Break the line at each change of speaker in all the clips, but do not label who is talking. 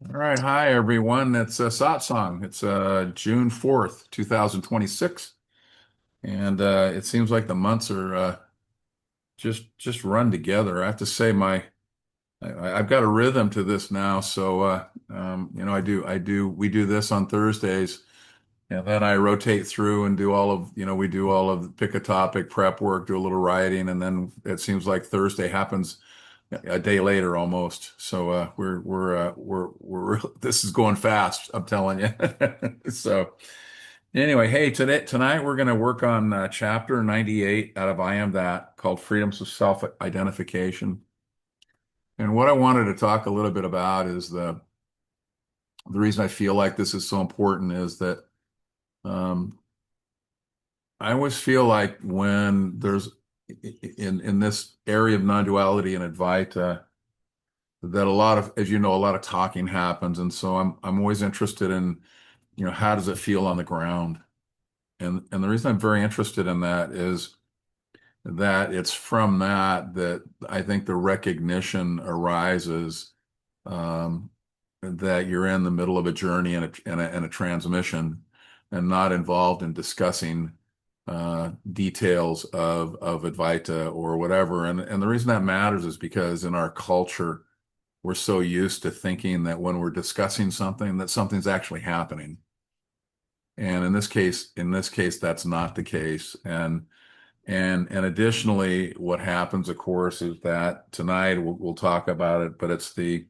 All right, hi everyone. It's Satsang. It's June 4th, 2026, and it seems like the months are just run together. I have to say I've got a rhythm to this now. So we do this on Thursdays, and then I rotate through and do we do all of pick a topic, prep work, do a little writing, and then it seems like Thursday happens a day later almost. So we're this is going fast, I'm telling you. So anyway, hey, tonight we're going to work on chapter 98 out of I Am That, called Freedoms of Self-Identification. And what I wanted to talk a little bit about is the reason I feel like this is so important is that um, I always feel like when there's in this area of non-duality and Advaita, that a lot of, as you know, a lot of talking happens, and so I'm always interested in, how does it feel on the ground? And the reason I'm very interested in that is that it's from that I think the recognition arises, um, that you're in the middle of a journey and a transmission, and not involved in discussing details of Advaita or whatever. And the reason that matters is because in our culture, we're so used to thinking that when we're discussing something, that something's actually happening. And in this case, that's not the case. And additionally, what happens, of course, is that tonight we'll talk about it, but it's the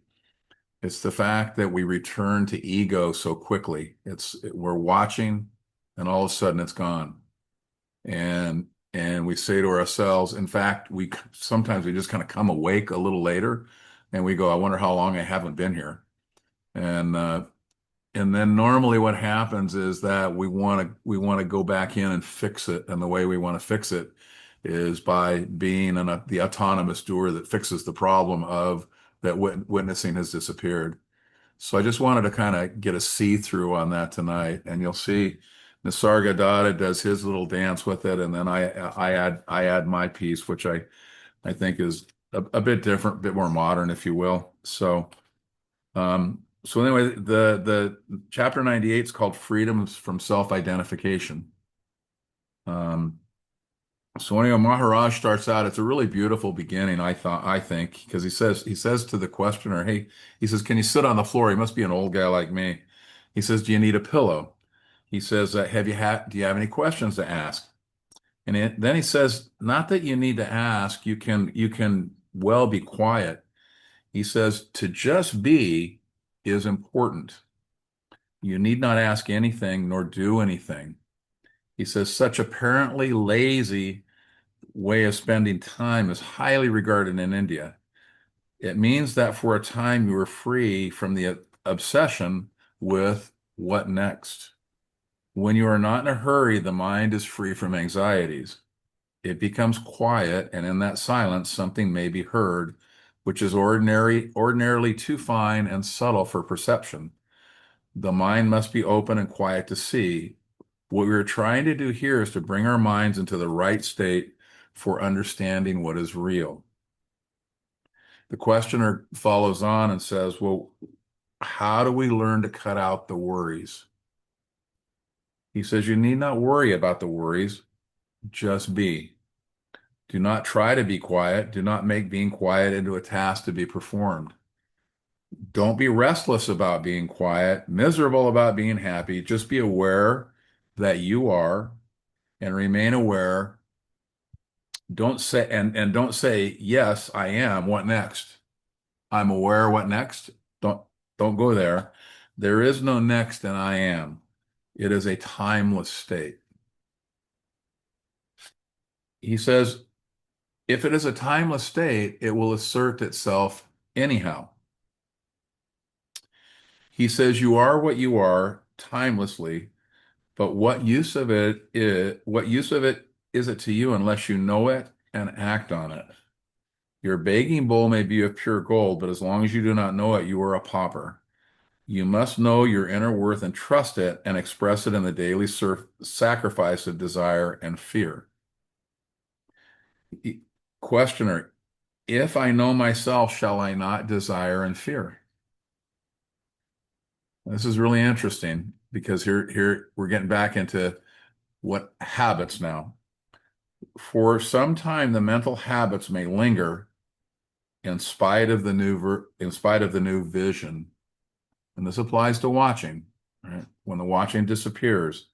fact that we return to ego so quickly. We're watching, and all of a sudden it's gone. And we say to ourselves, in fact, we sometimes we just kind of come awake a little later, and we go, I wonder how long I haven't been here. And uh, and then normally what happens is that we want to go back in and fix it. And the way we want to fix it is by being the autonomous doer that fixes the problem of that witnessing has disappeared. So I just wanted to kind of get a see-through on that tonight, and you'll see Nisargadatta does his little dance with it, and then I add my piece, which I think is a bit different, a bit more modern, if you will. So anyway, the chapter 98 is called Freedoms from Self-Identification. Um, so anyway, Maharaj starts out, it's a really beautiful beginning, I think, because he says to the questioner, hey, he says, can you sit on the floor? He must be an old guy like me. He says, do you need a pillow? He says, do you have any questions to ask? And then he says, not that you need to ask, you can well be quiet. He says, to just be is important. You need not ask anything nor do anything. He says, such apparently lazy way of spending time is highly regarded in India. It means that for a time you are free from the obsession with what next. When you are not in a hurry, the mind is free from anxieties. It becomes quiet, and in that silence, something may be heard, which is ordinarily too fine and subtle for perception. The mind must be open and quiet to see. What we're trying to do here is to bring our minds into the right state for understanding what is real. The questioner follows on and says, well, how do we learn to cut out the worries? He says, you need not worry about the worries, just be. Do not try to be quiet. Do not make being quiet into a task to be performed. Don't be restless about being quiet, miserable about being happy. Just be aware that you are and remain aware. Don't say, yes, I am. What next? I'm aware. What next? Don't don't go there. There is no next and I am. It is a timeless state. He says, if it is a timeless state, it will assert itself anyhow. He says, you are what you are timelessly, but what use of it is it to you unless you know it and act on it? Your begging bowl may be of pure gold, but as long as you do not know it, you are a pauper. You must know your inner worth and trust it and express it in the daily sacrifice of desire and fear. Questioner, if I know myself, shall I not desire and fear? This is really interesting because here we're getting back into what habits now. For some time, the mental habits may linger in spite of the new vision. And this applies to watching, right? When the watching disappears,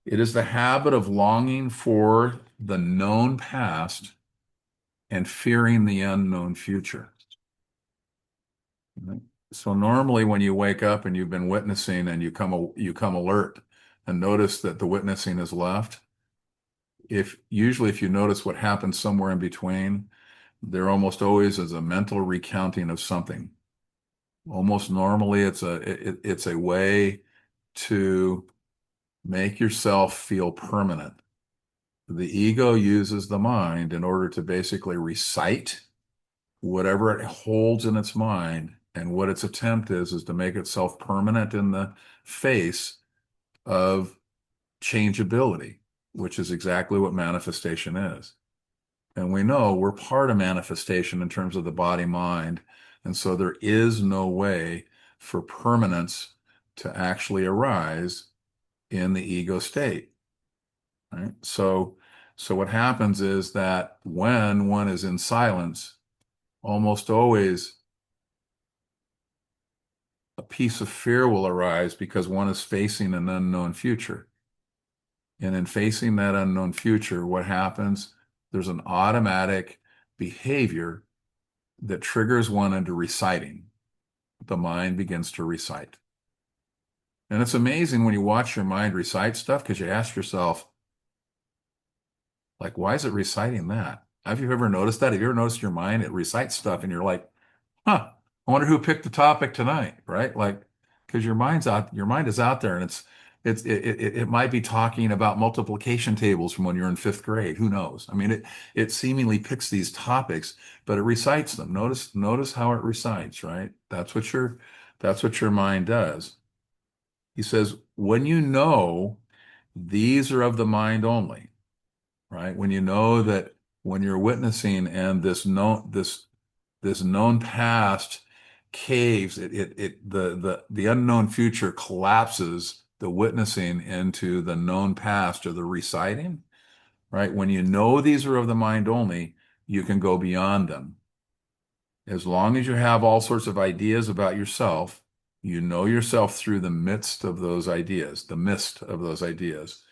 it is the habit of longing for the known past and fearing the unknown future. Right? So normally when you wake up and you've been witnessing and you come alert and notice that the witnessing is left, if you notice what happens somewhere in between, there almost always is a mental recounting of something. Almost normally it's a way to make yourself feel permanent. The ego uses the mind in order to basically recite whatever it holds in its mind. And what its attempt is to make itself permanent in the face of changeability, which is exactly what manifestation is. And we know we're part of manifestation in terms of the body mind. And so there is no way for permanence to actually arise in the ego state. Right? So what happens is that when one is in silence, almost always a piece of fear will arise because one is facing an unknown future. And in facing that unknown future, what happens? There's an automatic behavior that triggers one into reciting. The mind begins to recite. And it's amazing when you watch your mind recite stuff because you ask yourself, like, why is it reciting that? Have you ever noticed that? Have you ever noticed your mind, it recites stuff and you're like, huh, I wonder who picked the topic tonight, right? Like, because your mind is out there and it might be talking about multiplication tables from when you're in fifth grade. Who knows? I mean, it seemingly picks these topics, but it recites them. Notice how it recites, right? That's what your mind does. He says, when you know these are of the mind only, right? When you know that when you're witnessing and this known past caves, the unknown future collapses the witnessing into the known past or the reciting, right? When you know these are of the mind only, you can go beyond them. As long as you have all sorts of ideas about yourself, you know yourself through the midst of those ideas, the mist of those ideas.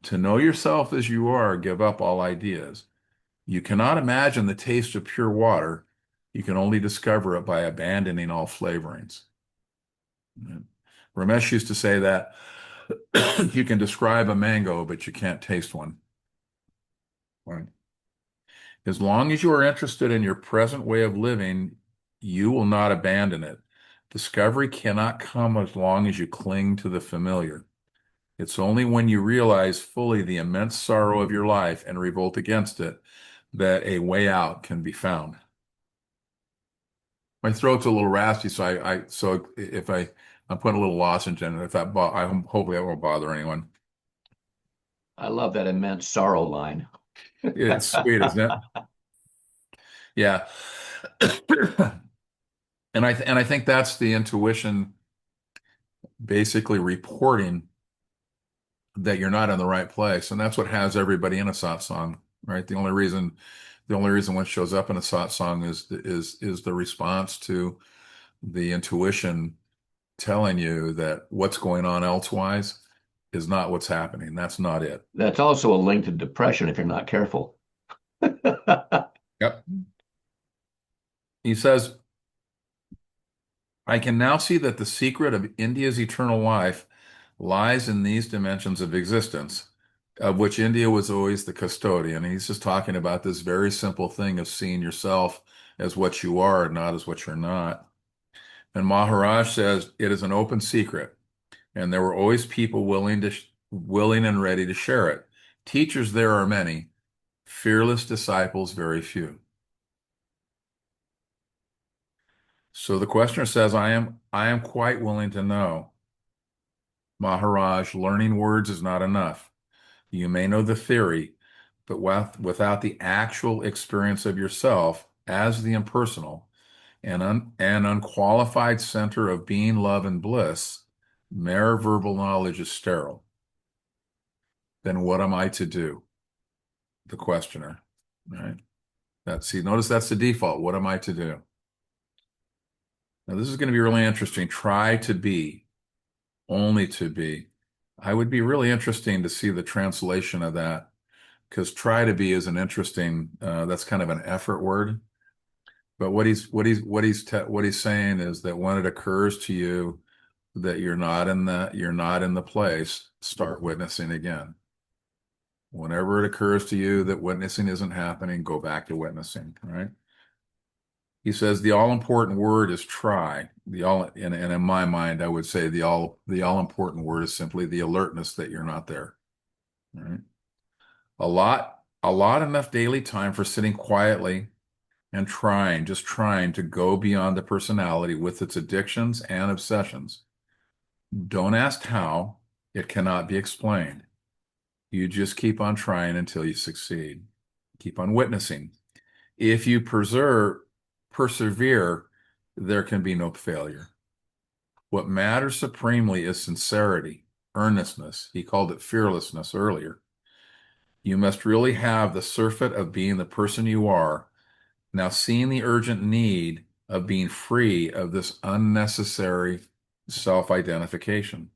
To know yourself as you are, give up all ideas. You cannot imagine the taste of pure water. You can only discover it by abandoning all flavorings. Ramesh used to say that you can describe a mango, but you can't taste one. Right? As long as you are interested in your present way of living, you will not abandon it. Discovery cannot come as long as you cling to the familiar. It's only when you realize fully the immense sorrow of your life and revolt against it that a way out can be found. My throat's a little raspy, so if I'm putting a little lozenge in it, if that hopefully that won't bother anyone.
I love that immense sorrow line.
It's sweet, isn't it? Yeah. And I think that's the intuition basically reporting that you're not in the right place. And that's what has everybody in a satsang, right? The only reason one shows up in a satsang is the response to the intuition telling you that what's going on elsewise is not what's happening. That's not it.
That's also a link to depression if you're not careful.
Yep. He says, I can now see that the secret of India's eternal life lies in these dimensions of existence, of which India was always the custodian. And he's just talking about this very simple thing of seeing yourself as what you are, not as what you're not. And Maharaj says it is an open secret, and there were always people willing and ready to share it. Teachers there are many, fearless disciples very few. So the questioner says, I am quite willing to know. Maharaj, learning words is not enough. You may know the theory, but without the actual experience of yourself as the impersonal an unqualified center of being, love, and bliss, mere verbal knowledge is sterile. Then what am I to do? The questioner, right? See, notice that's the default. What am I to do? Now, this is going to be really interesting. Try to be, only to be. I would be really interesting to see the translation of that because try to be is an interesting, that's kind of an effort word. But what he's saying is that when it occurs to you that you're not in the place, start witnessing again. Whenever it occurs to you that witnessing isn't happening, go back to witnessing, right? He says the all-important word is try. And in my mind, I would say the all-important word is simply the alertness that you're not there. Right? A lot enough daily time for sitting quietly and just trying to go beyond the personality with its addictions and obsessions. Don't ask how, it cannot be explained. You just keep on trying until you succeed. Keep on witnessing. If you persevere, there can be no failure. What matters supremely is sincerity, earnestness. He called it fearlessness earlier. You must really have the surfeit of being the person you are, now seeing the urgent need of being free of this unnecessary self-identification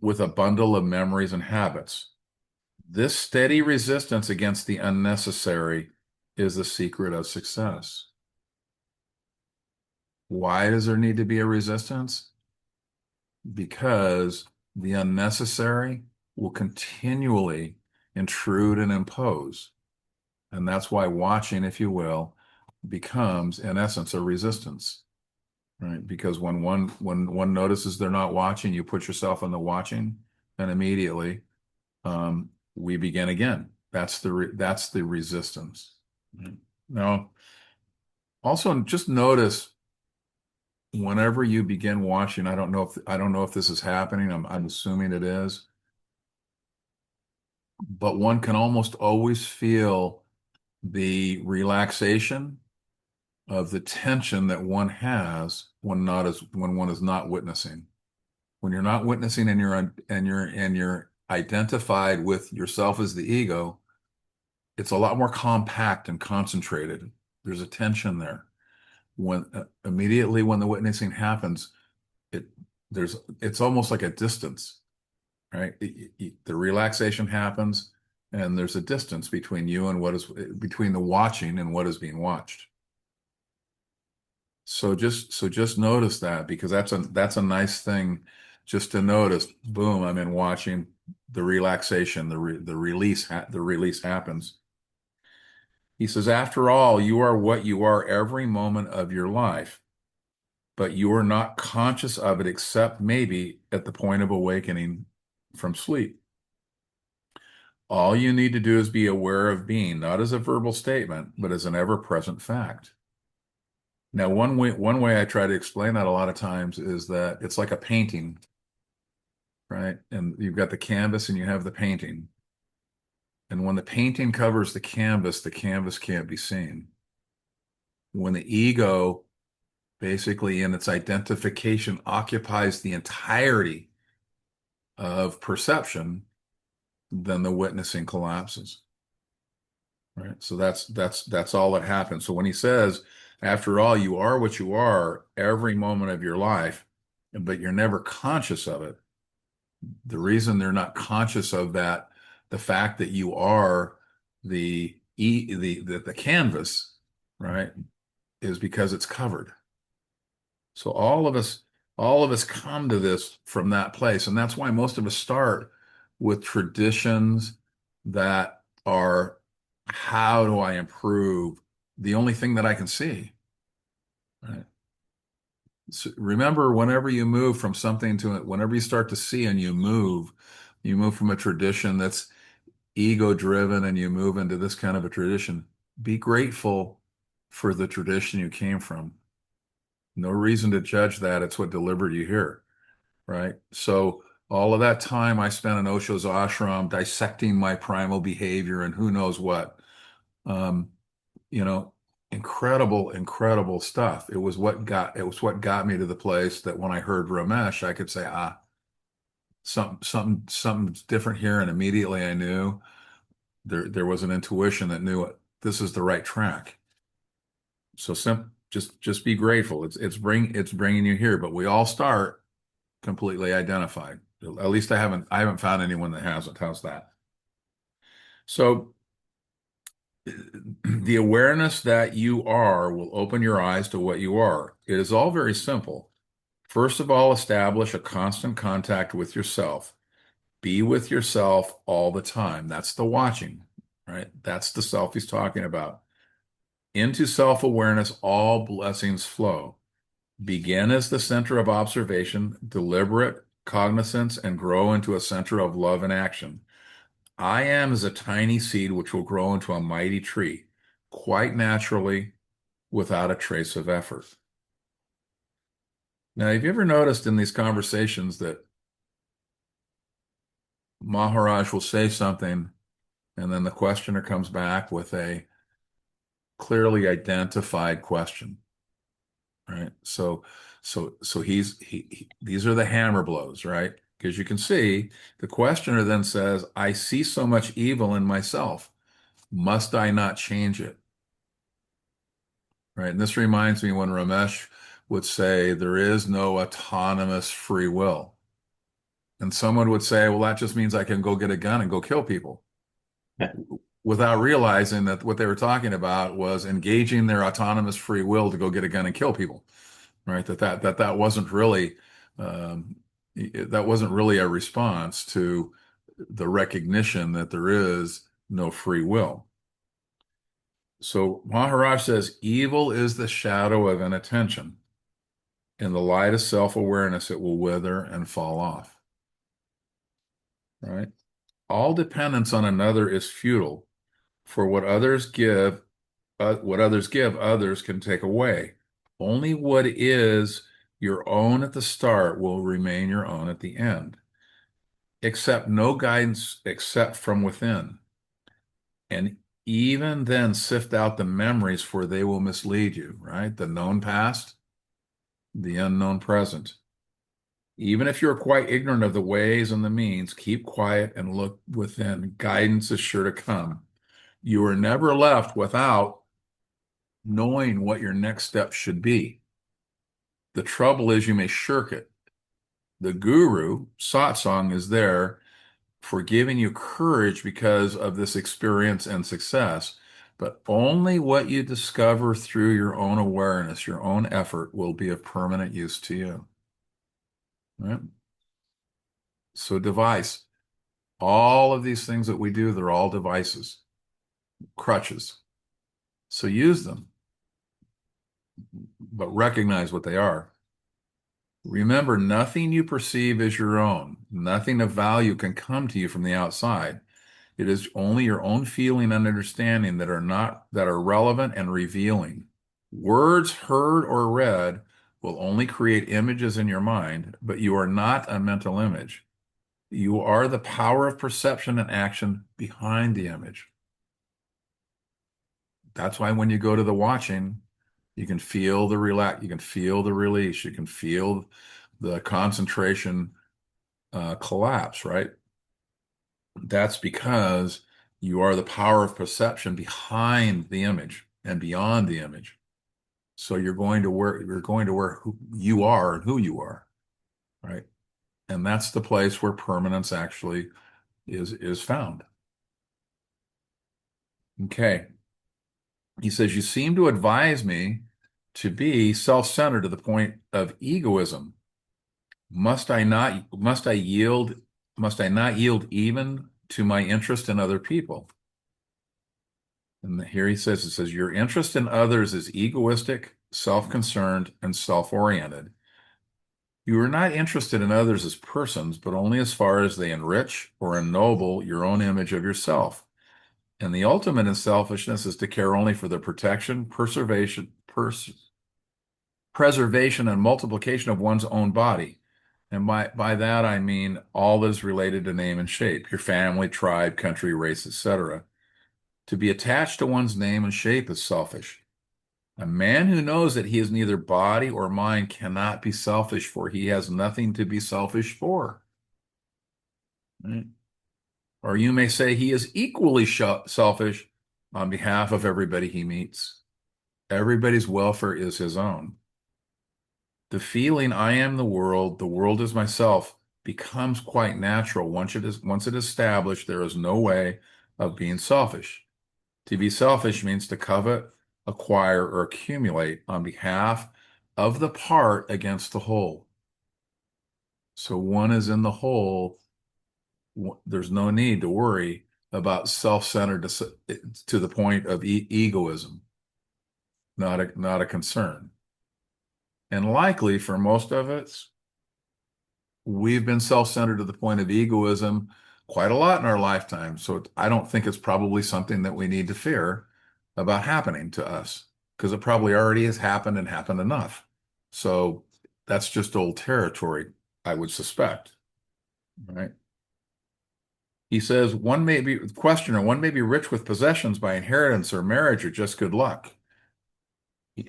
with a bundle of memories and habits. This steady resistance against the unnecessary is the secret of success. Why does there need to be a resistance? Because the unnecessary will continually intrude and impose. And that's why watching, if you will, becomes, in essence, a resistance, right? Because when one notices they're not watching, you put yourself in the watching, and immediately we begin again. That's the resistance. Now, also just notice whenever you begin watching, I don't know if this is happening. I'm assuming it is, but one can almost always feel the relaxation of the tension that one has when one is not witnessing. When you're not witnessing and you're identified with yourself as the ego, it's a lot more compact and concentrated. There's a tension there. When immediately when the witnessing happens, it it's almost like a distance, right? The relaxation happens, and there's a distance between you and between the watching and what is being watched. So just notice that because that's a nice thing just to notice. Boom, I'm in watching the relaxation, the release happens. He says, after all, you are what you are every moment of your life, but you are not conscious of it except maybe at the point of awakening from sleep. All you need to do is be aware of being, not as a verbal statement, but as an ever-present fact. Now, one way I try to explain that a lot of times is that it's like a painting, right? And you've got the canvas and you have the painting. And when the painting covers the canvas can't be seen. When the ego basically in its identification occupies the entirety of perception, then the witnessing collapses. Right? So that's all that happens. So when he says, after all, you are what you are every moment of your life, but you're never conscious of it. The reason they're not conscious of that, the fact that you are the canvas, right, is because it's covered. So all of us come to this from that place. And that's why most of us start with traditions that are, how do I improve the only thing that I can see? Right? So remember, whenever you move from something to it, whenever you start to see and you move from a tradition that's ego driven and you move into this kind of a tradition, be grateful for the tradition you came from. No reason to judge that. It's what delivered you here, right? So all of that time I spent in Osho's ashram dissecting my primal behavior and who knows what, um, you know, incredible, incredible stuff. It was what got me to the place that when I heard Ramesh, I could say, something's different here, and immediately I knew there was an intuition that knew it. This is the right track. So just be grateful. It's bringing you here, but we all start completely identified. At least I haven't found anyone that hasn't. How's that? So the awareness that you are will open your eyes to what you are. It is all very simple. First of all, establish a constant contact with yourself. Be with yourself all the time. That's the watching, right? That's the self he's talking about. Into self-awareness, all blessings flow. Begin as the center of observation, deliberate cognizance, and grow into a center of love and action. I am as a tiny seed which will grow into a mighty tree, quite naturally, without a trace of effort. Now, have you ever noticed in these conversations that Maharaj will say something and then the questioner comes back with a clearly identified question, right? These are the hammer blows, right? Because you can see the questioner then says, I see so much evil in myself. Must I not change it? Right. And this reminds me when Ramesh would say there is no autonomous free will. And someone would say, well, that just means I can go get a gun and go kill people, without realizing that what they were talking about was engaging their autonomous free will to go get a gun and kill people, right? That wasn't really a response to the recognition that there is no free will. So Maharaj says, evil is the shadow of inattention. In the light of self-awareness, it will wither and fall off, right? All dependence on another is futile, for what others give, others can take away. Only what is your own at the start will remain your own at the end. Accept no guidance except from within. And even then, sift out the memories, for they will mislead you, right? The known past, the unknown present. Even if you're quite ignorant of the ways and the means, keep quiet and look within. Guidance is sure to come. You are never left without knowing what your next step should be. The trouble is you may shirk it. The guru, Satsang, is there for giving you courage because of this experience and success, but only what you discover through your own awareness, your own effort, will be of permanent use to you. Right? So device. All of these things that we do, they're all devices, crutches. So use them, but recognize what they are. Remember, nothing you perceive is your own. Nothing of value can come to you from the outside. It is only your own feeling and understanding that are relevant and revealing. Words heard or read will only create images in your mind, but you are not a mental image. You are the power of perception and action behind the image. That's why when you go to the watching, you can feel the relax, you can feel the release, you can feel the concentration collapse, right? That's because you are the power of perception behind the image and beyond the image. So you're going to where who you are and who you are, right? And that's the place where permanence actually is found. Okay. He says, you seem to advise me to be self-centered to the point of egoism. Must I not yield even to my interest in other people? And here it says, your interest in others is egoistic, self-concerned, and self-oriented. You are not interested in others as persons, but only as far as they enrich or ennoble your own image of yourself. And the ultimate in selfishness is to care only for the protection, preservation, and multiplication of one's own body. And by that, I mean all that is related to name and shape, your family, tribe, country, race, etc. To be attached to one's name and shape is selfish. A man who knows that he is neither body or mind cannot be selfish, for he has nothing to be selfish for. Right? Or you may say he is equally selfish on behalf of everybody he meets. Everybody's welfare is his own. The feeling I am the world is myself becomes quite natural. Once it is established, there is no way of being selfish. To be selfish means to covet, acquire, or accumulate on behalf of the part against the whole. So one is in the whole. There's no need to worry about self-centered to the point of egoism, not a concern. And likely for most of us, we've been self-centered to the point of egoism quite a lot in our lifetime. So I don't think it's probably something that we need to fear about happening to us because it probably already has happened and happened enough. So that's just old territory, I would suspect, right? He says one may be rich with possessions by inheritance or marriage or just good luck.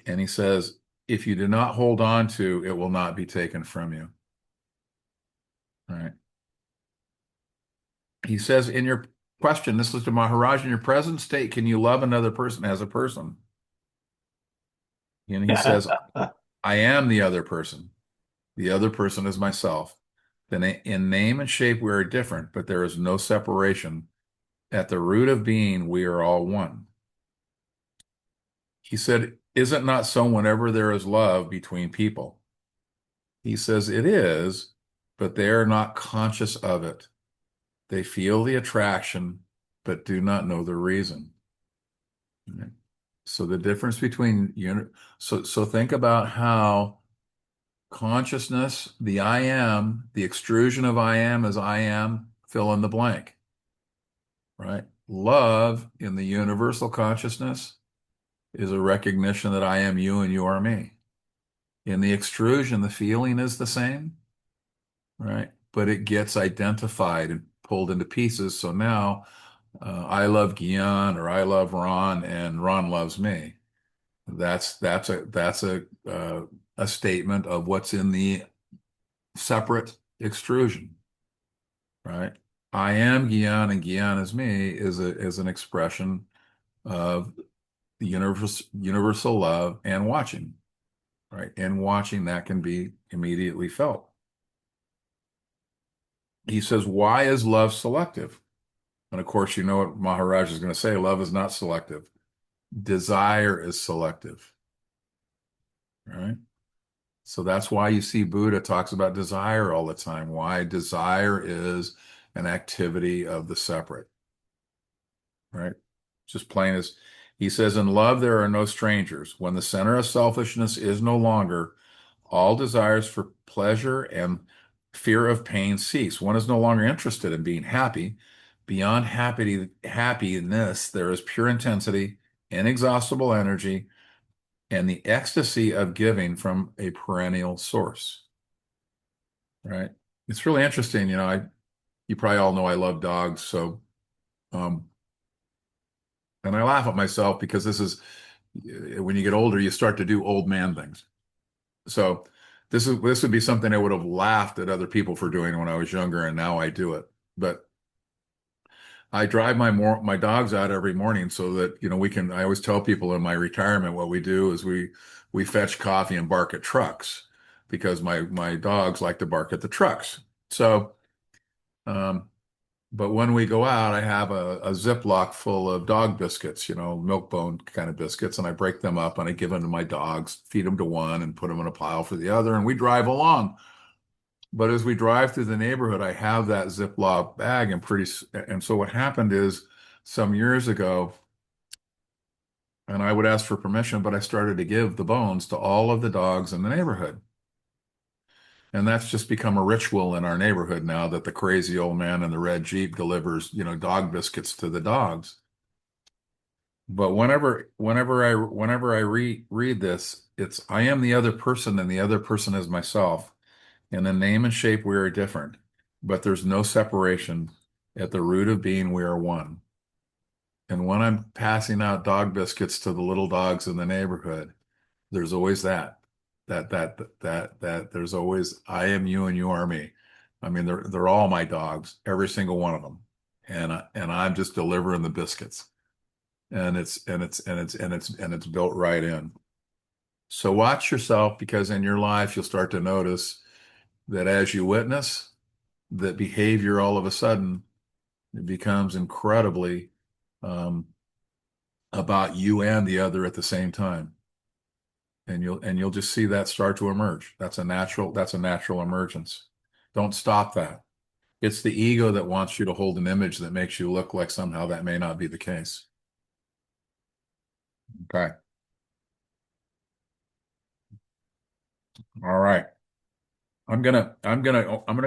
And he says, if you do not hold on to, it will not be taken from you. Right. He says in your question, this is to Maharaj, in your present state, can you love another person as a person? And he says, I am the other person. The other person is myself. Then in name and shape, we are different, but there is no separation. At the root of being, we are all one. He said, is it not so whenever there is love between people? He says, it is, but they are not conscious of it. They feel the attraction, but do not know the reason. Right? So the difference between so think about how consciousness, the I am, the extrusion of I am is I am, fill in the blank, right? Love in the universal consciousness is a recognition that I am you and you are me. In the extrusion, the feeling is the same, right? But it gets identified and pulled into pieces. So now I love Gian or I love Ron and Ron loves me. That's a statement of what's in the separate extrusion, right? I am Gian and Gian is me is an expression of the universal love and watching, right? And watching that can be immediately felt. He says, why is love selective? And of course, you know what Maharaj is going to say, love is not selective. Desire is selective, right? So that's why you see Buddha talks about desire all the time. Why desire is an activity of the separate, right? Just plain as he says, in love, there are no strangers. When the center of selfishness is no longer, all desires for pleasure and fear of pain cease. One is no longer interested in being happy. Beyond happiness, there is pure intensity, inexhaustible energy, and the ecstasy of giving from a perennial source. Right? It's really interesting. You probably all know I love dogs, so um, and I laugh at myself because this is when you get older, you start to do old man things. So this would be something I would have laughed at other people for doing when I was younger, and now I do it. But I drive my dogs out every morning so that we can. I always tell people in my retirement what we do is we fetch coffee and bark at trucks because my dogs like to bark at the trucks. So, um, but when we go out, I have a Ziploc full of dog biscuits, milk bone kind of biscuits, and I break them up and I give them to my dogs, feed them to one, and put them in a pile for the other, and we drive along. But as we drive through the neighborhood, I have that Ziploc bag, and so what happened is some years ago, and I would ask for permission, but I started to give the bones to all of the dogs in the neighborhood. And that's just become a ritual in our neighborhood now that the crazy old man in the red Jeep delivers, dog biscuits to the dogs. But whenever I read this, it's I am the other person and the other person is myself. In the name and shape, we are different, but there's no separation. At the root of being, we are one. And when I'm passing out dog biscuits to the little dogs in the neighborhood, there's always that there's always I am you and you are me. I mean, they're all my dogs, every single one of them. And I'm just delivering the biscuits. And it's built right in. So watch yourself because in your life you'll start to notice that as you witness that behavior all of a sudden it becomes incredibly um, about you and the other at the same time. And you'll just see that start to emerge. That's a natural emergence. Don't stop that. It's the ego that wants you to hold an image that makes you look like somehow that may not be the case. Okay. All right. I'm gonna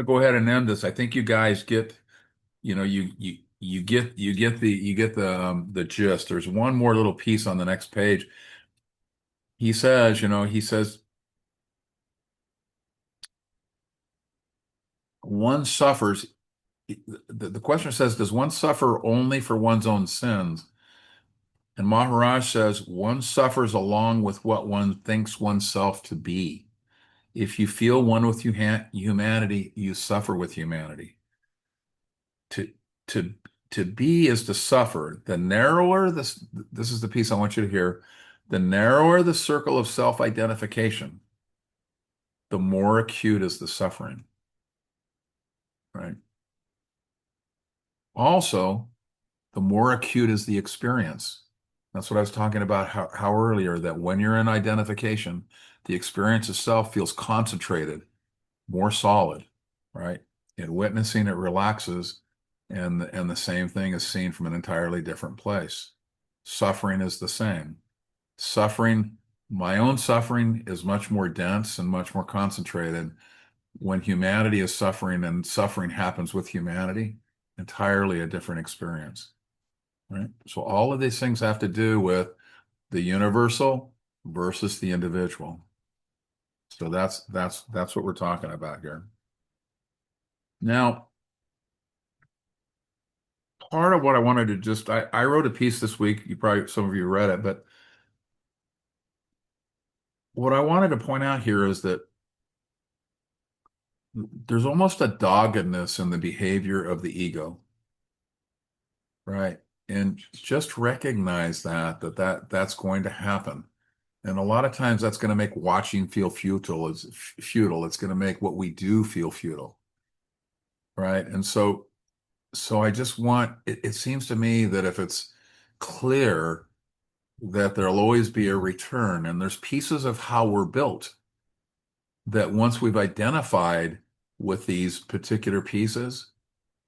go ahead and end this. I think you guys get, you get the gist. There's one more little piece on the next page. He says one suffers. The question says, does one suffer only for one's own sins? And Maharaj says, one suffers along with what one thinks oneself to be. If you feel one with humanity, you suffer with humanity. To to to be is to suffer. This is the piece I want you to hear. The narrower the circle of self-identification, the more acute is the suffering, right? Also, the more acute is the experience. That's what I was talking about how earlier, that when you're in identification, the experience itself feels concentrated, more solid, right? In witnessing, it relaxes, and the same thing is seen from an entirely different place. Suffering is the same. Suffering, my own suffering is much more dense and much more concentrated. When humanity is suffering and suffering happens with humanity, entirely a different experience, right? So all of these things have to do with the universal versus the individual. So that's what we're talking about here. Now, part of what I wanted to I wrote a piece this week. Some of you read it, but what I wanted to point out here is that there's almost a doggedness in the behavior of the ego, right? And just recognize that's going to happen. And a lot of times that's going to make watching feel futile. It's futile. It's going to make what we do feel futile, right? And so I just want, it seems to me that if it's clear that there'll always be a return, and there's pieces of how we're built that once we've identified with these particular pieces,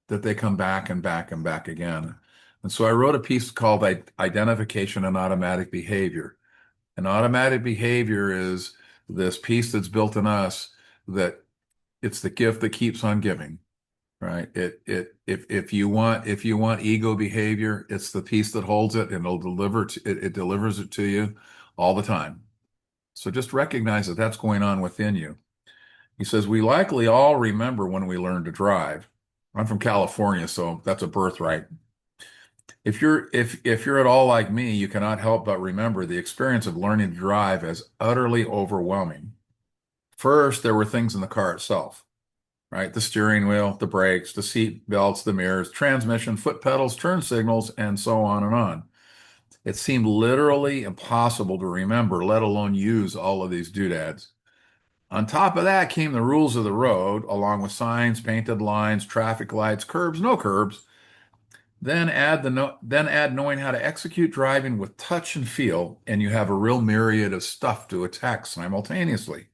that they come back and back and back again. And so I wrote a piece called Identification and Automatic Behavior. And automatic behavior is this piece that's built in us, that it's the gift that keeps on giving, right? If you want ego behavior, it's the piece that holds it, and it delivers it to you all the time. So just recognize that that's going on within you. He says, we likely all remember when we learned to drive. I'm from California, so that's a birthright. If you're at all like me, you cannot help but remember the experience of learning to drive as utterly overwhelming. First, there were things in the car itself, right? The steering wheel, the brakes, the seat belts, the mirrors, transmission, foot pedals, turn signals, and so on and on. It seemed literally impossible to remember, let alone use all of these doodads. On top of that came the rules of the road, along with signs, painted lines, traffic lights, curbs, no curbs. Then add knowing how to execute driving with touch and feel, and you have a real myriad of stuff to attack simultaneously.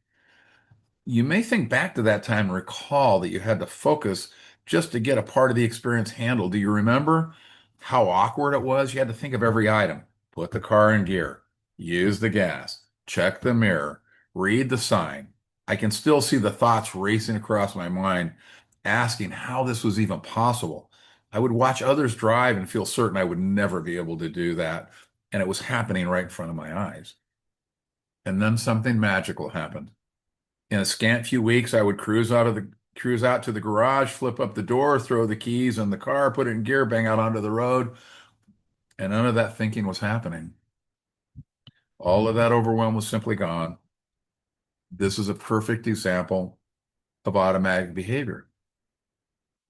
You may think back to that time and recall that you had to focus just to get a part of the experience handled. Do you remember how awkward it was? You had to think of every item, put the car in gear, use the gas, check the mirror, read the sign. I can still see the thoughts racing across my mind, asking how this was even possible. I would watch others drive and feel certain I would never be able to do that. And it was happening right in front of my eyes. And then something magical happened. In a scant few weeks, I would cruise out to the garage, flip up the door, throw the keys in the car, put it in gear, bang out onto the road. and none of that thinking was happening. All of that overwhelm was simply gone. This is a perfect example of automatic behavior.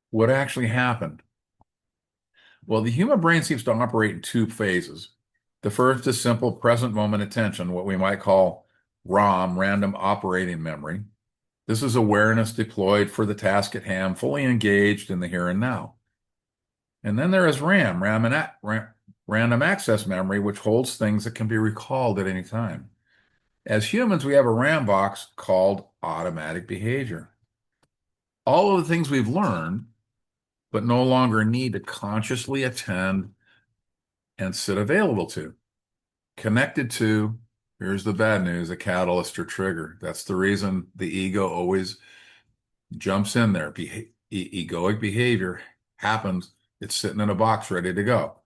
What actually happened? Well, the human brain seems to operate in two phases. The first is simple present moment attention, what we might call ROM, random operating memory. This is awareness deployed for the task at hand, fully engaged in the here and now. And then there is random access memory, which holds things that can be recalled at any time. As humans, we have a RAM box called automatic behavior. All of the things we've learned, but no longer need to consciously attend and sit available to. Connected to, here's the bad news, a catalyst or trigger. That's the reason the ego always jumps in there. Egoic behavior happens. It's sitting in a box ready to go.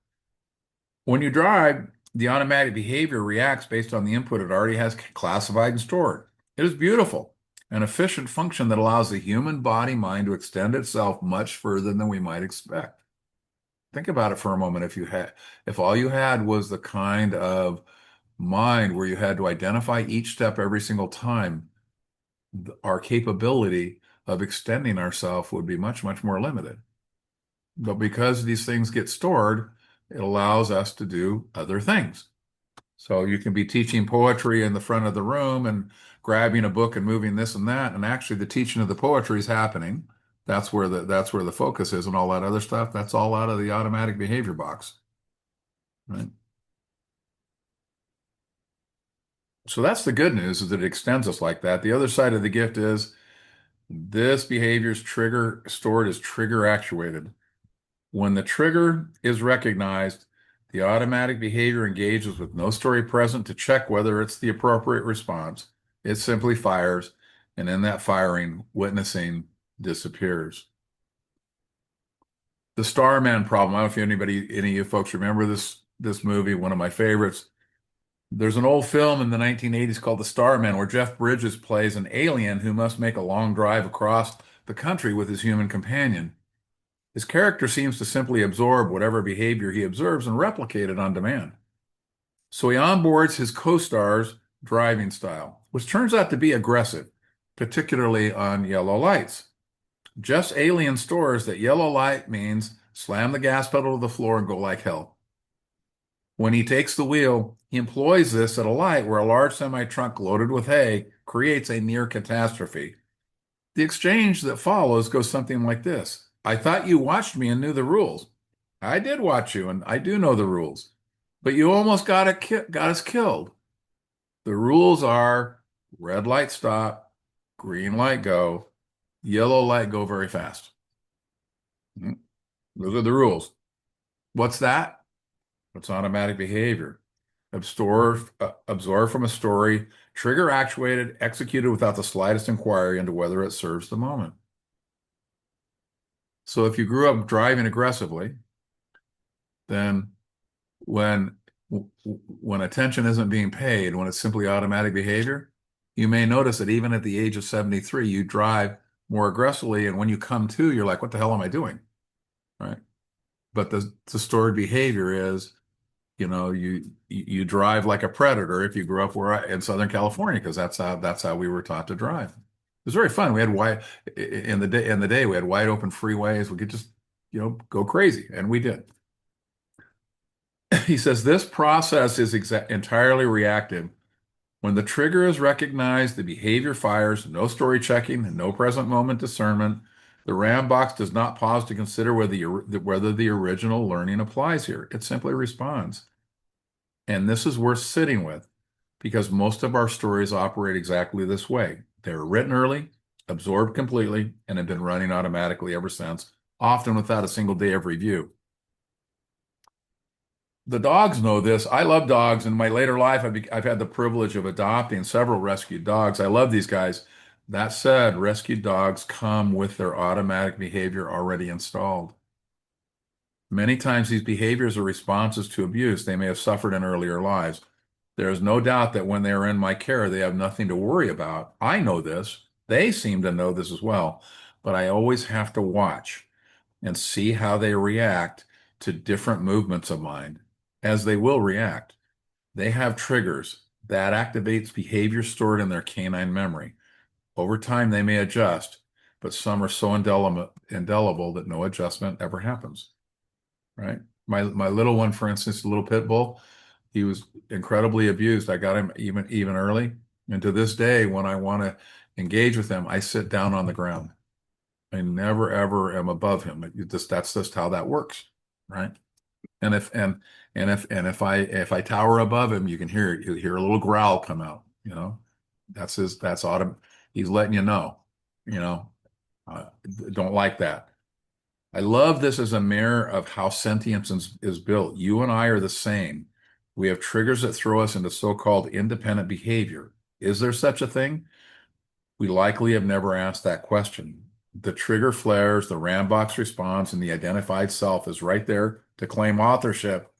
When you drive, the automatic behavior reacts based on the input it already has classified and stored. It is beautiful, an efficient function that allows the human body mind to extend itself much further than we might expect. Think about it for a moment. If all you had was the kind of mind where you had to identify each step every single time, our capability of extending ourselves would be much, much more limited. But because these things get stored, it allows us to do other things. So you can be teaching poetry in the front of the room and grabbing a book and moving this and that, and actually the teaching of the poetry is happening. That's where the focus is, and all that other stuff. That's all out of the automatic behavior box, right? So that's the good news, is that it extends us like that. The other side of the gift is this behavior is stored as trigger actuated. When the trigger is recognized, the automatic behavior engages with no story present to check whether it's the appropriate response. It simply fires, and in that firing, witnessing disappears. The Starman problem. I don't know if any of you folks remember this movie, one of my favorites. There's an old film in the 1980s called The Starman, where Jeff Bridges plays an alien who must make a long drive across the country with his human companion. His character seems to simply absorb whatever behavior he observes and replicate it on demand. So he onboards his co-star's driving style, which turns out to be aggressive, particularly on yellow lights. Just alien stores that yellow light means slam the gas pedal to the floor and go like hell. When he takes the wheel, he employs this at a light where a large semi-truck loaded with hay creates a near catastrophe. The exchange that follows goes something like this. I thought you watched me and knew the rules. I did watch you, and I do know the rules. But you almost got us killed. The rules are red light stop, green light go, yellow light go very fast. Those are the rules. What's that? It's automatic behavior. Absorb from a story, trigger actuated, executed without the slightest inquiry into whether it serves the moment. So if you grew up driving aggressively, then when when attention isn't being paid, when it's simply automatic behavior, you may notice that even at the age of 73, you drive more aggressively, and when you come to, you're like, what the hell am I doing? Right? But the stored behavior is, you drive like a predator if you grew up in Southern California, because that's how we were taught to drive. It was very fun. We had in the day we had wide open freeways. We could just, go crazy, and we did. He says this process is entirely reactive. When the trigger is recognized, the behavior fires, no story checking, and no present moment discernment. The RAM box does not pause to consider whether the original learning applies here. It simply responds. And this is worth sitting with, because most of our stories operate exactly this way. They were written early, absorbed completely, and have been running automatically ever since, often without a single day of review. The dogs know this. I love dogs. In my later life, I've had the privilege of adopting several rescued dogs. I love these guys. That said, rescued dogs come with their automatic behavior already installed. Many times these behaviors are responses to abuse they may have suffered in earlier lives. There is no doubt that when they are in my care, they have nothing to worry about. I know this. They seem to know this as well. But I always have to watch and see how they react to different movements of mine. as they will react. They have triggers that activates behavior stored in their canine memory. Over time, they may adjust, but some are so indelible that no adjustment ever happens, right? My little one, for instance, the little pit bull, he was incredibly abused. I got him even early. And to this day, when I want to engage with him, I sit down on the ground. I never ever am above him. That's just how that works, right? And if I tower above him, you can hear it. You hear a little growl come out. That's autumn. He's letting you know. You know, uh, don't like that. I love this as a mirror of how sentience is built. You and I are the same. We have triggers that throw us into so-called independent behavior. Is there such a thing? We likely have never asked that question. The trigger flares, the Rambox response, and the identified self is right there to claim authorship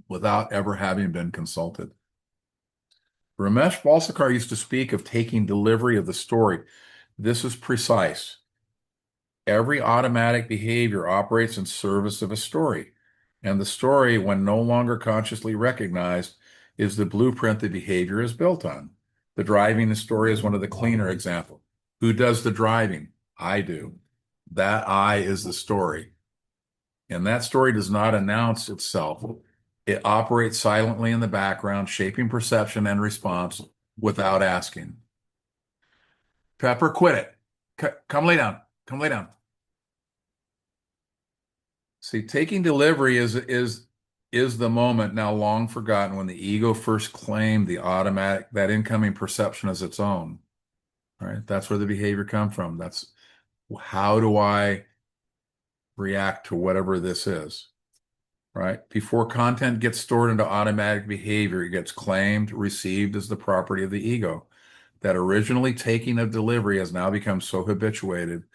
without ever having been consulted. Ramesh Balsekar used to speak of taking delivery of the story. This is precise. Every automatic behavior operates in service of a story, and the story, when no longer consciously recognized, is the blueprint the behavior is built on. The driving the story is one of the cleaner examples. Who does the driving? I do. That I is the story. And that story does not announce itself. It operates silently in the background, shaping perception and response without asking. Pepper, quit it. Come lay down. Come lay down. See, taking delivery is the moment now long forgotten when the ego first claimed the automatic that incoming perception as its own. Right? That's where the behavior comes from. That's how do I react to whatever this is? Right? Before content gets stored into automatic behavior, it gets claimed, received as the property of the ego. That originally taking of delivery has now become so habituated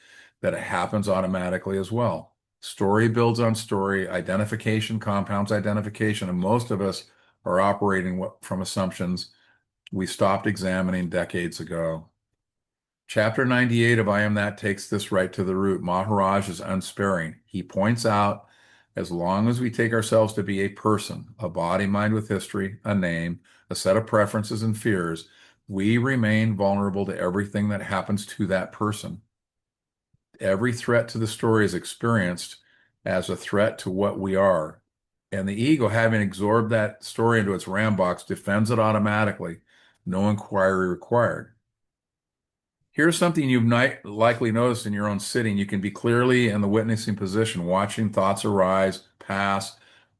that it happens automatically as well. Story builds on story, identification compounds identification, and most of us are operating from assumptions we stopped examining decades ago. Chapter 98 of I Am That takes this right to the root. Maharaj is unsparing. He points out, as long as we take ourselves to be a person, a body, mind with history, a name, a set of preferences and fears, we remain vulnerable to everything that happens to that person. Every threat to the story is experienced as a threat to what we are. And the ego, having absorbed that story into its RAM box, defends it automatically. No inquiry required. Here's something you've likely noticed in your own sitting. You can be clearly in the witnessing position, watching thoughts arise, pass,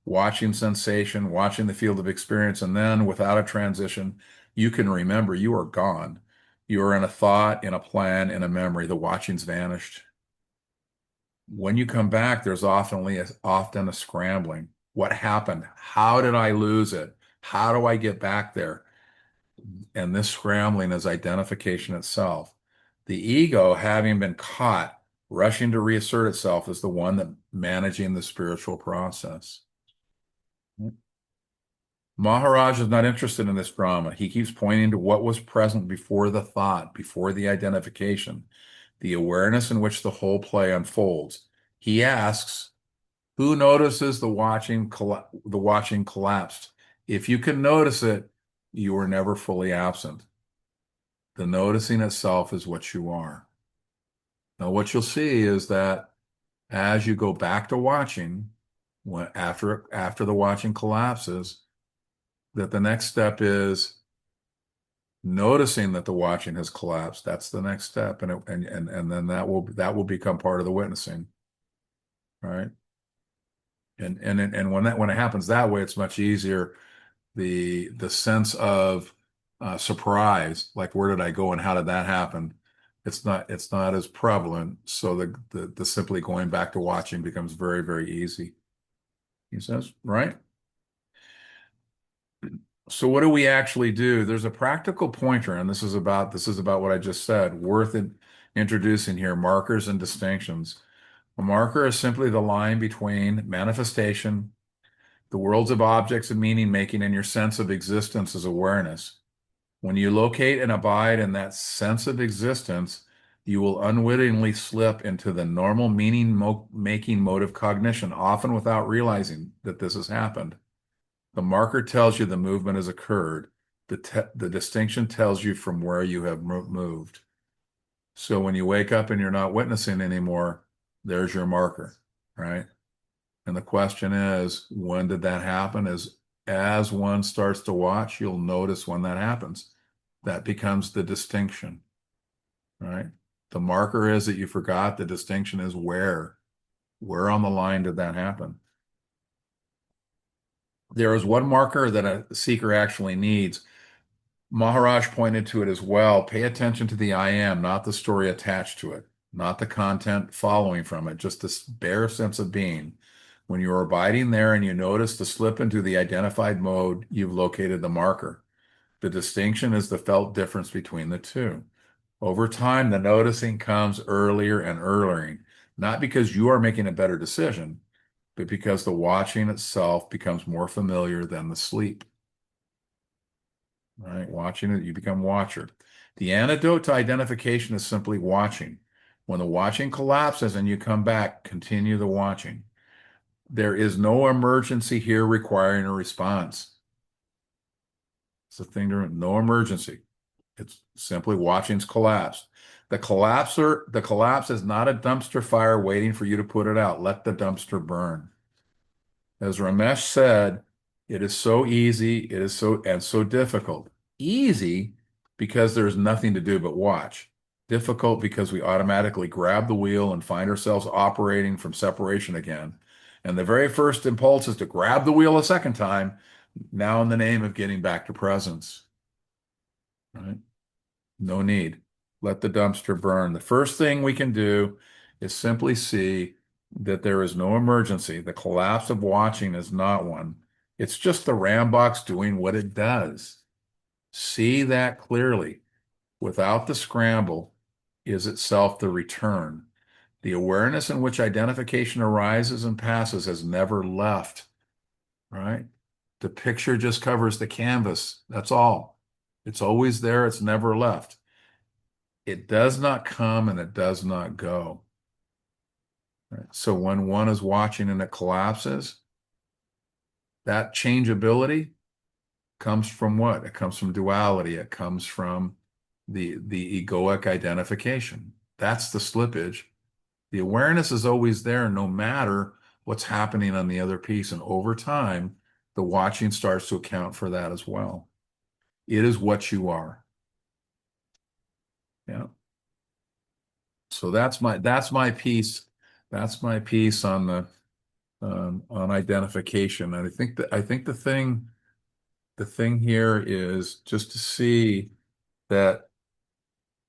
watching sensation, watching the field of experience, and then without a transition, you can remember you are gone. You are in a thought, in a plan, in a memory. The watching's vanished. When you come back, there's often a scrambling. What happened? How did I lose it? How do I get back there? And this scrambling is identification itself. The ego, having been caught, rushing to reassert itself, is the one that managing the spiritual process. Maharaj is not interested in this drama. He keeps pointing to what was present before the thought, before the identification, the awareness in which the whole play unfolds. He asks, who notices the watching collapsed? If you can notice it, you are never fully absent. The noticing itself is what you are. Now, what you'll see is that as you go back to watching, after the watching collapses, that the next step is noticing that the watching has collapsed. That's the next step, and then that will become part of the witnessing, right? And when it happens that way, it's much easier. The sense of surprise, like where did I go and how did that happen? It's not as prevalent. So the simply going back to watching becomes very, very easy. He says, right? So what do we actually do? There's a practical pointer, and this is about what I just said, worth introducing here, markers and distinctions. A marker is simply the line between manifestation, the worlds of objects and meaning making, and your sense of existence as awareness. When you locate and abide in that sense of existence, you will unwittingly slip into the normal meaning making mode of cognition, often without realizing that this has happened. The marker tells you the movement has occurred. The distinction tells you from where you have moved. So when you wake up and you're not witnessing anymore, there's your marker, right? And the question is, when did that happen? As one starts to watch, you'll notice when that happens. That becomes the distinction, right? The marker is that you forgot. The distinction is where. Where on the line did that happen? There is one marker that a seeker actually needs. Maharaj pointed to it as well. Pay attention to the I am, not the story attached to it, not the content following from it, just this bare sense of being. When you're abiding there and you notice the slip into the identified mode, you've located the marker. The distinction is the felt difference between the two. Over time, the noticing comes earlier and earlier, not because you are making a better decision, but because the watching itself becomes more familiar than the sleep. Right? Watching it, you become watcher. The antidote to identification is simply watching. When the watching collapses and you come back, continue the watching. There is no emergency here requiring a response. It's a thing to no emergency. It's simply watching's collapse. The collapse is not a dumpster fire waiting for you to put it out. Let the dumpster burn. As Ramesh said, it is so easy, it is so difficult. Easy because there's nothing to do but watch. Difficult because we automatically grab the wheel and find ourselves operating from separation again. And the very first impulse is to grab the wheel a second time, now in the name of getting back to presence. Right? No need. Let the dumpster burn. The first thing we can do is simply see that there is no emergency. The collapse of watching is not one. It's just the RAM box doing what it does. See that clearly. Without the scramble is itself the return. The awareness in which identification arises and passes has never left, right? The picture just covers the canvas. That's all. It's always there. It's never left. It does not come and it does not go. Right? So when one is watching and it collapses, that changeability comes from what? It comes from duality. It comes from the egoic identification. That's the slippage. The awareness is always there no matter what's happening on the other piece. And over time, the watching starts to account for that as well. It is what you are. Yeah. So that's my piece. That's my piece on the on identification. And I think the thing here is just to see that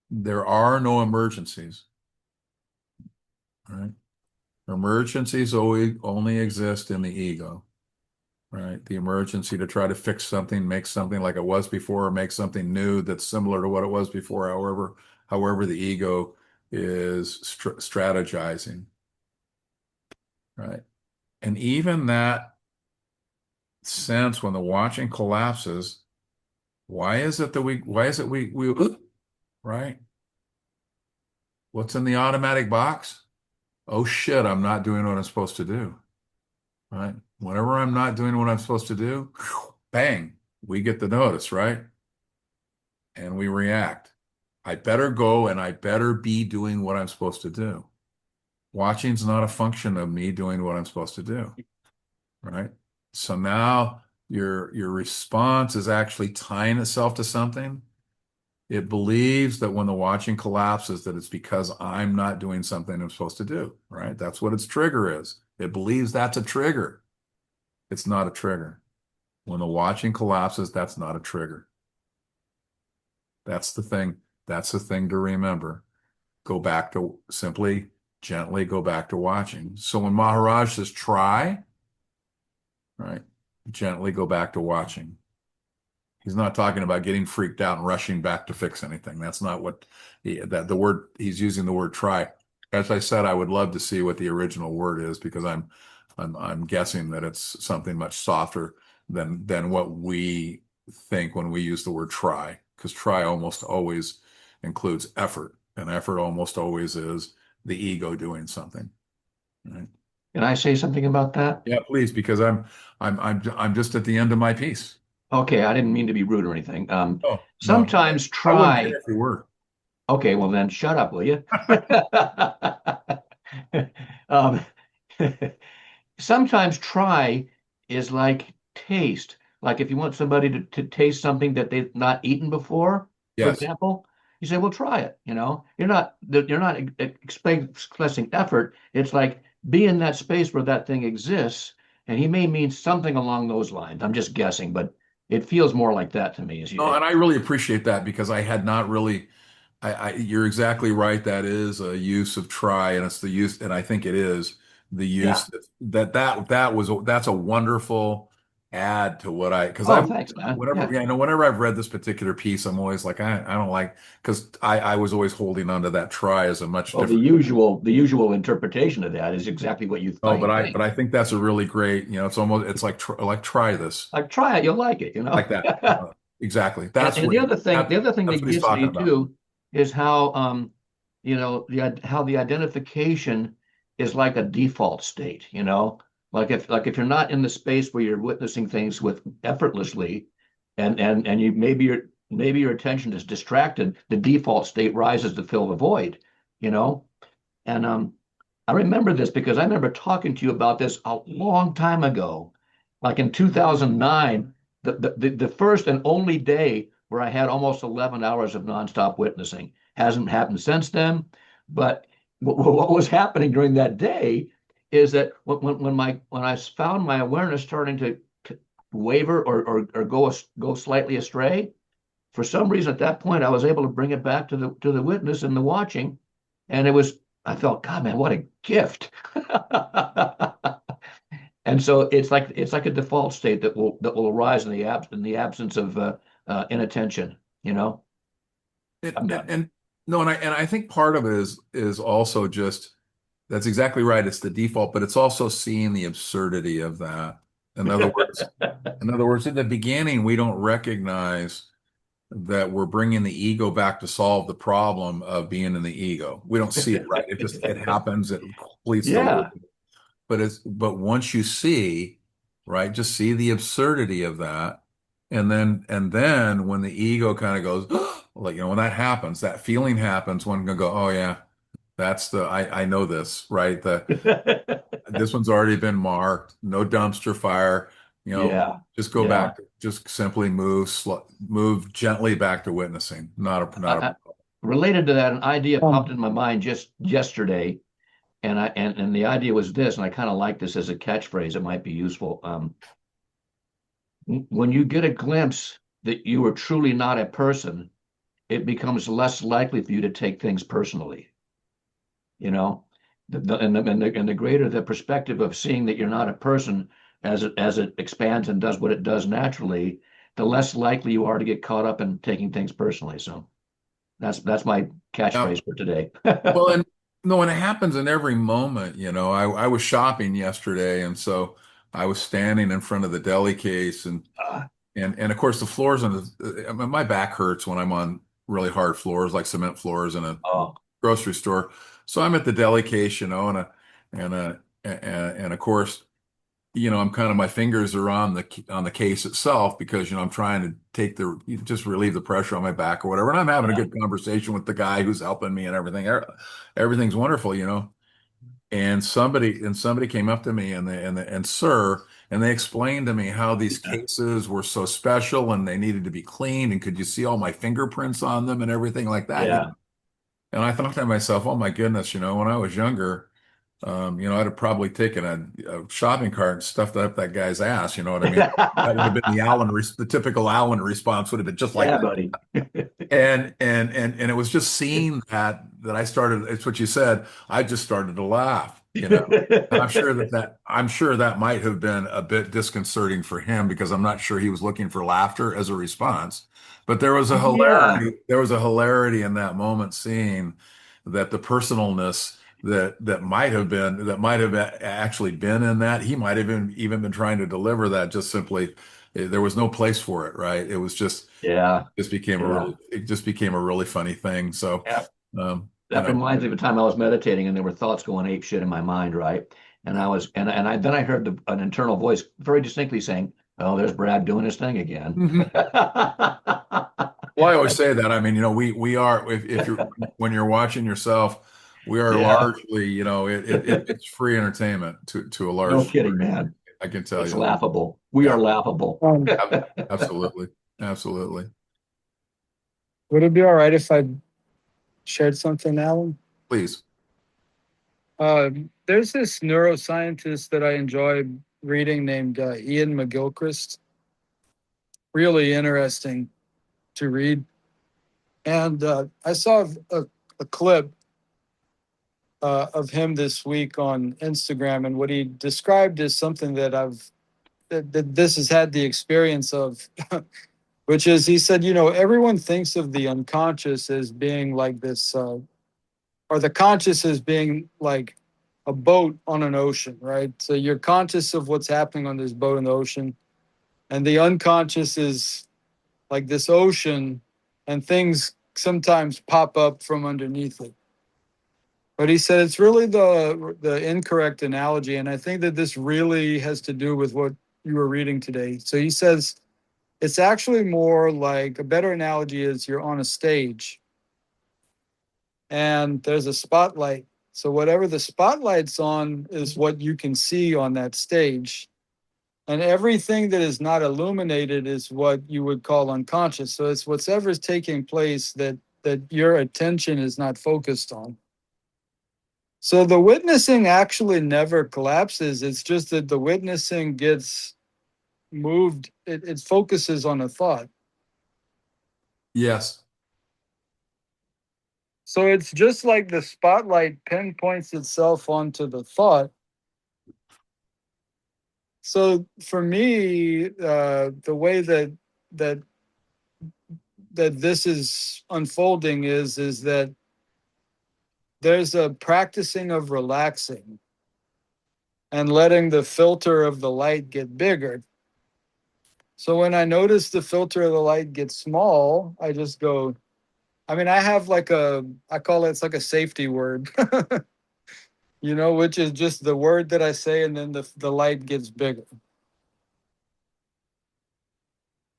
there are no emergencies, right? Emergencies always only exist in the ego, right? The emergency to try to fix something, make something like it was before, or make something new that's similar to what it was before, however the ego is strategizing, right? And even that sense when the watching collapses, why is it we right? What's in the automatic box? Oh shit, I'm not doing what I'm supposed to do, right? Whenever I'm not doing what I'm supposed to do, bang, we get the notice, right? And we react. I better go and I better be doing what I'm supposed to do. Watching's not a function of me doing what I'm supposed to do, right? So now your response is actually tying itself to something. It believes that when the watching collapses, that it's because I'm not doing something I'm supposed to do, right? That's what its trigger is. It believes that's a trigger. It's not a trigger. When the watching collapses, that's not a trigger. That's the thing. That's the thing to remember. Go back to simply, gently go back to watching. So when Maharaj says try, right, gently go back to watching. He's not talking about getting freaked out and rushing back to fix anything. That's not what the word he's using the word try. As I said, I would love to see what the original word is because I'm guessing that it's something much softer than what we think when we use the word try, because try almost always includes effort, and effort almost always is the ego doing something, right?
Can I say something about that?
Yeah, please, because I'm just at the end of my piece.
Okay, I didn't mean to be rude or anything.
Oh, no.
Sometimes
I wouldn't care
try.
if we were.
Okay, well then shut up, will you? Um, sometimes try is like taste. Like if you want somebody to taste something that they've not eaten before, for
Yes.
example, you say, "Well, try it." You're not expressing effort. It's like be in that space where that thing exists, and he may mean something along those lines. I'm just guessing, but it feels more like that to me. As
No,
you,
and I really appreciate that because I had not really you're exactly right. That is a use of try, and it's the use, and I think it is the
yeah.
use that's a wonderful add to what because
Oh, thanks, man.
whenever
Yeah.
yeah, I know whenever I've read this particular piece, I'm always like I don't like because I was always holding on to that try as a much
Well, the
different.
usual the usual interpretation of that is exactly what you
Oh,
I
but
think.
I think that's a really great. It's like try this
Like try it, you'll like it, you know.
like that. Exactly.
And the other thing, the other thing
That's
that
what he's
gets
talking
me
about.
too is how how the identification is like a default state, you know. Like if you're not in the space where you're witnessing things with effortlessly, and you maybe your attention is distracted, the default state rises to fill the void, you know. And I remember this because I remember talking to you about this a long time ago, like in 2009, the first and only day where I had almost 11 hours of nonstop witnessing. Hasn't happened since then, but what was happening during that day is that when I found my awareness starting to waver or go slightly astray, for some reason at that point I was able to bring it back to the witness and the watching, and it was I felt, God, man, what a gift. And so it's like a default state that will arise in the absence of inattention, you know. I'm done.
And no, and I think part of it is also just that's exactly right. It's the default, but it's also seeing the absurdity of that. In other words, in the beginning, we don't recognize that we're bringing the ego back to solve the problem of being in the ego. We don't see it, right? It happens, it completes the loop.
Yeah.
But once you see, right, just see the absurdity of that, and then when the ego kind of goes, like when that happens, that feeling happens, one can go, oh yeah, I know this, right? This one's already been marked, no dumpster fire,
Yeah.
just go
Yeah.
back, just simply move gently back to witnessing, not a
I, related to that, an idea popped in my mind just yesterday, and the idea was this, and I kind of like this as a catchphrase. It might be useful. When you get a glimpse that you are truly not a person, it becomes less likely for you to take things personally. You know, and the greater the perspective of seeing that you're not a person as it expands and does what it does naturally, the less likely you are to get caught up in taking things personally. So that's my
Now,
catchphrase for today.
well, and no, and it happens in every moment, I was shopping yesterday, and so I was standing in front of the deli case, and of course the floors I mean, my back hurts when I'm on really hard floors like cement floors in a
Oh,
grocery store. So I'm at the deli case, and and of course, I'm kind of my fingers are on the case itself because I'm trying to just relieve the pressure on my back or whatever. And I'm having a
yeah.
good conversation with the guy who's helping me and everything. Everything's wonderful. And somebody came up to me and sir, and they explained to me how these cases were so special and they needed to be cleaned and could you see all my fingerprints on them and everything like that.
Yeah.
And I thought to myself, oh my goodness, when I was younger, I'd have probably taken a shopping cart and stuffed up that guy's ass. You know what I mean? That would have been the typical Allen response would have been just like
Yeah,
that.
buddy.
And it was just seeing that I started, it's what you said, I just started to laugh. And I'm sure that might have been a bit disconcerting for him because I'm not sure he was looking for laughter as a response. But
Yeah.
there was a hilarity in that moment seeing that the personalness that might have actually been in that he might have even been trying to deliver that just simply there was no place for it, right? It was
Yeah. Yeah.
it just became a really funny thing. So,
Yeah.
um, you
That
know,
reminds me of a time I was meditating and there were thoughts going ape shit in my mind, right? And I was, and I then I heard an internal voice very distinctly saying, "Oh, there's Brad doing his thing again."
Mhm. Well, I always say that. I mean, we are if you're when you're watching yourself, we are
Yeah,
largely, it's free entertainment to a
no
large
kidding,
degree.
man.
I can tell
It's
you that.
laughable. We
Yeah,
are laughable.
Um,
absolutely, absolutely.
would it be all right if I shared something, Alan?
Please.
There's this neuroscientist that I enjoy reading named Ian McGilchrist. Really interesting to read. And I saw a clip of him this week on Instagram, and what he described is something that that this has had the experience of, which is he said, everyone thinks of the unconscious as being like this, or the conscious as being like a boat on an ocean, right? So you're conscious of what's happening on this boat in the ocean, and the unconscious is like this ocean, and things sometimes pop up from underneath it. But he said it's really the incorrect analogy, and I think that this really has to do with what you were reading today. So he says it's actually more like a better analogy is you're on a stage and there's a spotlight. So whatever the spotlight's on is what you can see on that stage. And everything that is not illuminated is what you would call unconscious. So it's whatever's taking place that your attention is not focused on. So the witnessing actually never collapses. It's just that the witnessing gets moved. It focuses on a thought.
Yes.
So it's just like the spotlight pinpoints itself onto the thought. So for me, the way that that this is unfolding is that there's a practicing of relaxing and letting the filter of the light get bigger. So when I notice the filter of the light get small, I just go. I mean, I have like I call it's like a safety word, which is just the word that I say, and then the light gets bigger,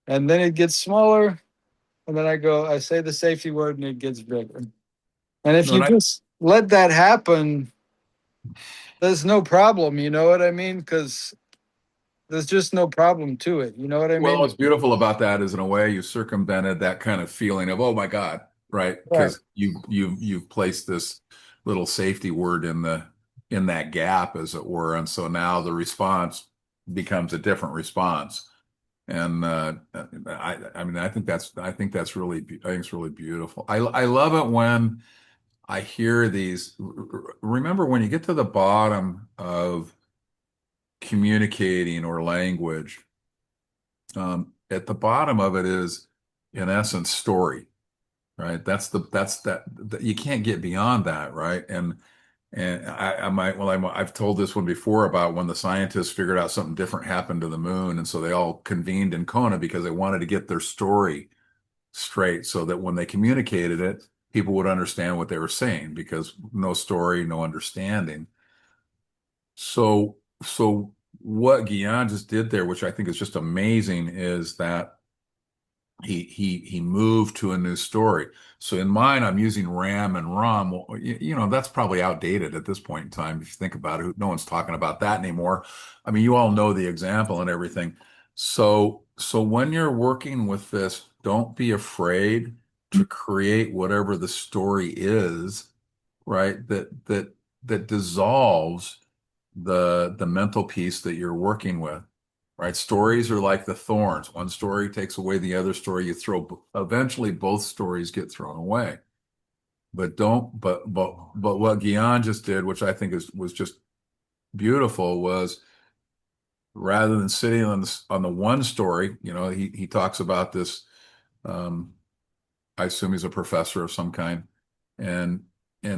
and then it gets smaller, and then I say the safety word, and it gets bigger. And if
No,
you
and I,
just let that happen, there's no problem. You know what I mean? Because there's just no problem to it. You know what I
well,
mean?
what's beautiful about that is in a way you circumvented that kind of feeling of, oh my God, right?
Right.
Because you've placed this little safety word in that gap, as it were. And so now the response becomes a different response. And I mean, I think it's really beautiful. I love it when I hear these. Remember when you get to the bottom of communicating or language, at the bottom of it is, in essence, story, right? That you can't get beyond that, right? And I might, well, I've told this one before about when the scientists figured out something different happened to the moon, and so they all convened in Kona because they wanted to get their story straight, so that when they communicated it, people would understand what they were saying, because no story, no understanding. So what Guion just did there, which I think is just amazing, is that he moved to a new story. So in mine, I'm using RAM and ROM. Well, that's probably outdated at this point in time. If you think about it, no one's talking about that anymore. I mean, you all know the example and everything. So when you're working with this, don't be afraid to create whatever the story is, right? That dissolves the mental piece that you're working with, right? Stories are like the thorns. One story takes away the other story. You throw, eventually both stories get thrown away. But don't, but what Guion just did, which I think was just beautiful, was rather than sitting on the one story, he talks about this. Um, I assume he's a professor of some kind, and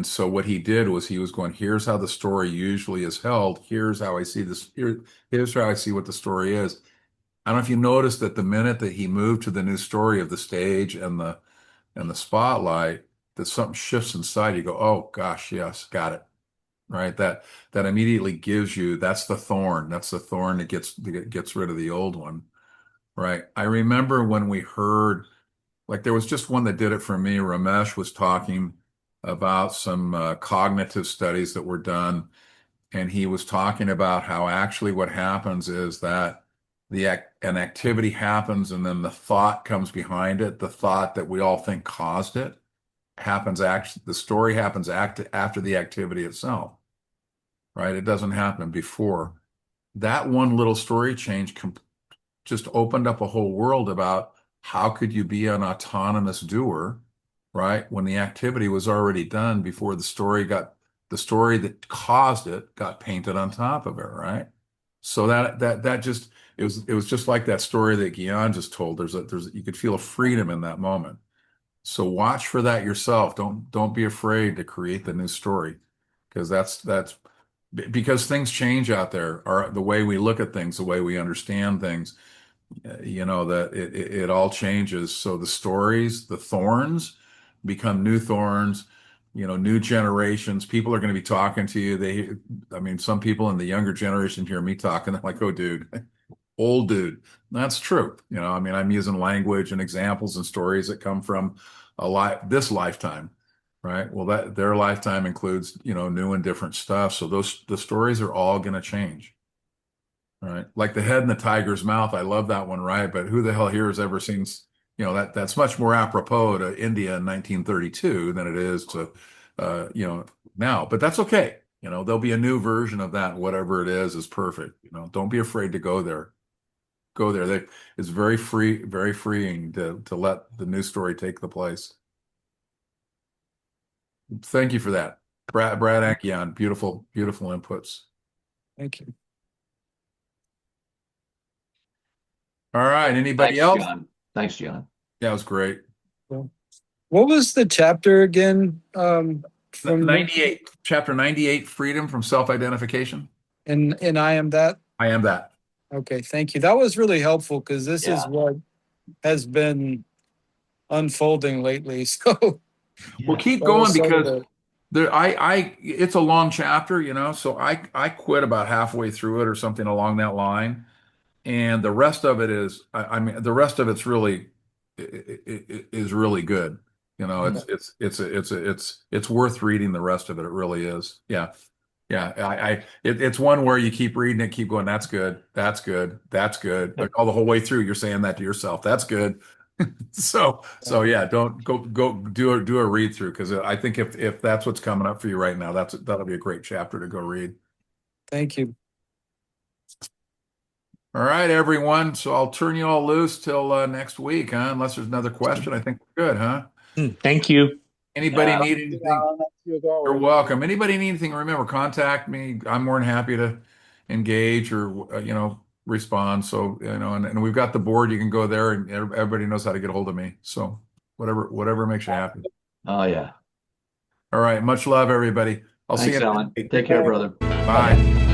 so what he did was he was going, here's how the story usually is held. Here's how I see this. Here's how I see what the story is. I don't know if you noticed that the minute that he moved to the new story of the stage and the spotlight, that something shifts inside. You go, oh gosh, yes, got it. right? That immediately gives you, that's the thorn. That's the thorn that gets rid of the old one, right? I remember when we heard, like there was just one that did it for me. Ramesh was talking about some cognitive studies that were done, and he was talking about how actually what happens is that an activity happens and then the thought comes behind it, the thought that we all think caused it happens actually, the story happens after the activity itself, right? It doesn't happen before. That one little story change just opened up a whole world about how could you be an autonomous doer, right? When the activity was already done before the story that caused it got painted on top of it, right? So that just it was just like that story that Guion just told. You could feel a freedom in that moment. So watch for that yourself. Don't be afraid to create the new story, because that's because things change out there. The way we look at things, the way we understand things, that it all changes. So the stories, the thorns become new thorns, new generations. People are going to be talking to you. I mean, some people in the younger generation hear me talking, they're like, oh, dude, old dude. That's true. I mean, I'm using language and examples and stories that come from this lifetime, right? Well, their lifetime includes, new and different stuff. So the stories are all going to change. Right. Like the head in the tiger's mouth. I love that one, right? But who the hell here has ever seen, that's much more apropos to India in 1932 than it is to, now. But that's okay. There'll be a new version of that. Whatever it is perfect. Don't be afraid to go there. Go there. It's very freeing to let the new story take the place. Thank you for that. Brad Akian, beautiful, beautiful inputs.
Thank you.
All right. Anybody
Thanks,
else?
John. Thanks, John.
Yeah, it was great.
What was the chapter again? From
98, chapter 98, freedom from self-identification.
in I Am That?
I am that.
Okay, thank you. That was really helpful because this is
Yeah.
what has been unfolding lately. So
Well, keep
that was
going,
some of
because it's a long chapter, so I quit about halfway through it or something along that line. And the rest of it I mean, the rest of it's really is really good. It's worth reading the rest of it. It really is. Yeah. Yeah. It's one where you keep reading it, keep going. That's good. That's good. That's good. Like all the whole way through, you're saying that to yourself. That's good. So yeah, don't go do a read through, because I think if that's what's coming up for you right now, that'll be a great chapter to go read.
Thank you.
All right, everyone. So I'll turn you all loose till next week, huh? Unless there's another question. I think we're good, huh?
Thank you.
Anybody
Yeah.
need anything? You're welcome. Anybody need anything? Remember, contact me. I'm more than happy to engage or respond. So and we've got the board. You can go there, and everybody knows how to get a hold of me. So whatever makes you happy.
Oh, yeah.
All right. Much love, everybody. I'll see
Thanks,
you.
Alan. Take care, brother.
Bye.